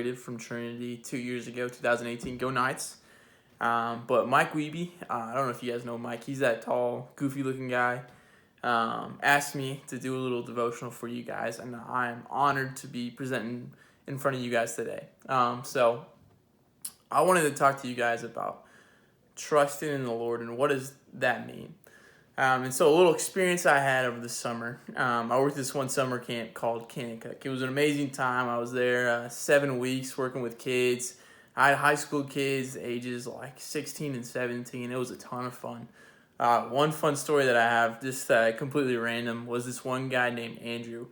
From Trinity 2 years ago, 2018. Go Knights. But Mike Wiebe, I don't know if you guys know Mike. He's that tall, goofy-looking guy. Asked me to do a little devotional for you guys, and I'm honored to be presenting in front of you guys today. So I wanted to talk to you guys about trusting in the Lord and what does that mean. And so a little experience I had over the summer. I worked this one summer camp called Kanakuk. It was an amazing time. I was there 7 weeks working with kids. I had high school kids ages like 16 and 17. It was a ton of fun. One fun story that I have, just completely random, was this one guy named Andrew.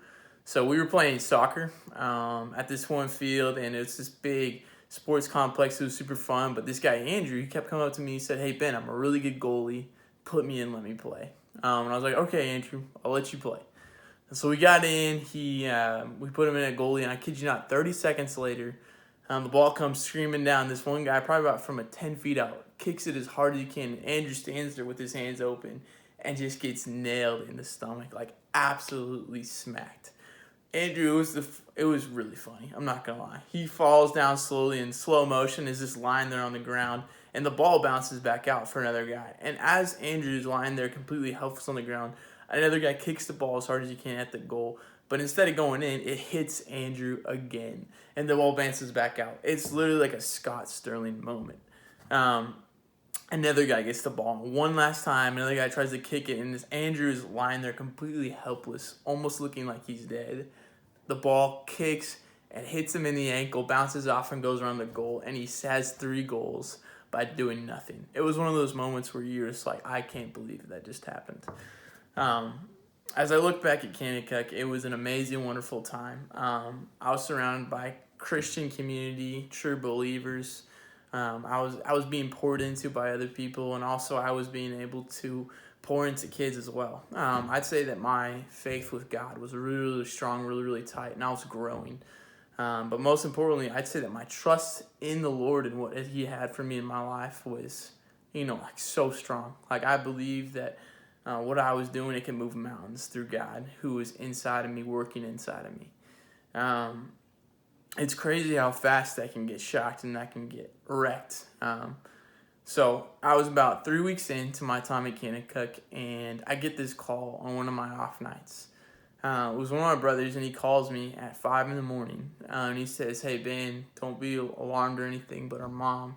So we were playing soccer at this one field, and it's this big sports complex. It was super fun. But this guy, Andrew, he kept coming up to me. He said, "Hey, Ben, I'm a really good goalie. Put me in, let me play." And I was like, "Okay, Andrew, I'll let you play." And so we got in. We put him in at goalie, and I kid you not, 30 seconds later, the ball comes screaming down. This one guy, probably about from 10 feet out, kicks it as hard as he can. And Andrew stands there with his hands open and just gets nailed in the stomach, like absolutely smacked. Andrew, it was really funny. I'm not gonna lie. He falls down slowly in slow motion, is just lying there on the ground, and the ball bounces back out for another guy. And as Andrew's lying there completely helpless on the ground, another guy kicks the ball as hard as he can at the goal. But instead of going in, it hits Andrew again, and the ball bounces back out. It's literally like a Scott Sterling moment. Another guy gets the ball one last time. Another guy tries to kick it, and this Andrew is lying there completely helpless, almost looking like he's dead. The ball kicks and hits him in the ankle, bounces off and goes around the goal, and he has 3 goals by doing nothing. It was one of those moments where you're just like, I can't believe that just happened. As I look back at Kanakuk, it was an amazing, wonderful time. I was surrounded by Christian community, true believers. I was being poured into by other people, and also I was being able to pour into kids as well. I'd say that my faith with God was really, really strong, really, really tight, and I was growing. But most importantly, I'd say that my trust in the Lord and what He had for me in my life was, like so strong. Like I believe that what I was doing, it can move mountains through God who was inside of me, working inside of me. It's crazy how fast I can get shocked and I can get wrecked. So I was about 3 weeks into my time at Kanakuk, and I get this call on one of my off nights. It was one of my brothers, and he calls me at 5 in the morning, and he says, "Hey, Ben, don't be alarmed or anything, but our mom,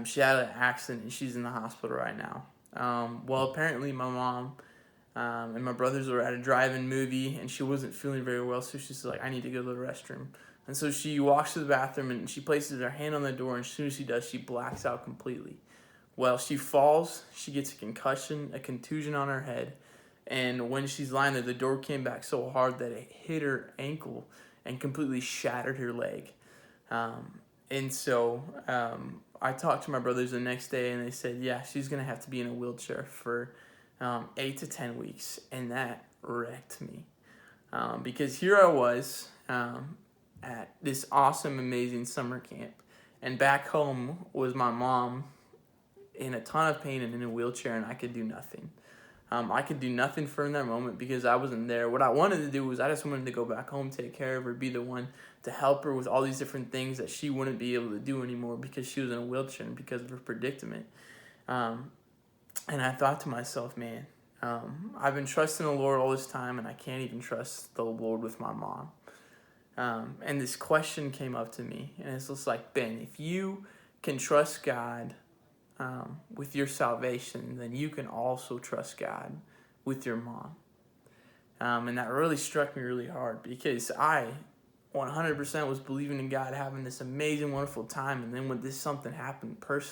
she had an accident, and she's in the hospital right now." Well, apparently my mom and my brothers were at a drive-in movie, and she wasn't feeling very well, so she's like, "I need to go to the restroom." And so she walks to the bathroom, and she places her hand on the door, and as soon as she does, she blacks out completely. Well, she falls, she gets a contusion on her head, and when she's lying there, the door came back so hard that it hit her ankle and completely shattered her leg. And so I talked to my brothers the next day, and they said, yeah, she's going to have to be in a wheelchair for 8 to 10 weeks, and that wrecked me. Because here I was at this awesome, amazing summer camp, and back home was my mom in a ton of pain and in a wheelchair, and I could do nothing. I could do nothing for her in that moment because I wasn't there. What I wanted to do was I just wanted to go back home, take care of her, be the one to help her with all these different things that she wouldn't be able to do anymore because she was in a wheelchair and because of her predicament. And I thought to myself, man, I've been trusting the Lord all this time, and I can't even trust the Lord with my mom. And this question came up to me, and it's just like, Ben, if you can trust God with your salvation, then you can also trust God with your mom. And that really struck me really hard because I 100% was believing in God, having this amazing, wonderful time, and then when something happened personally,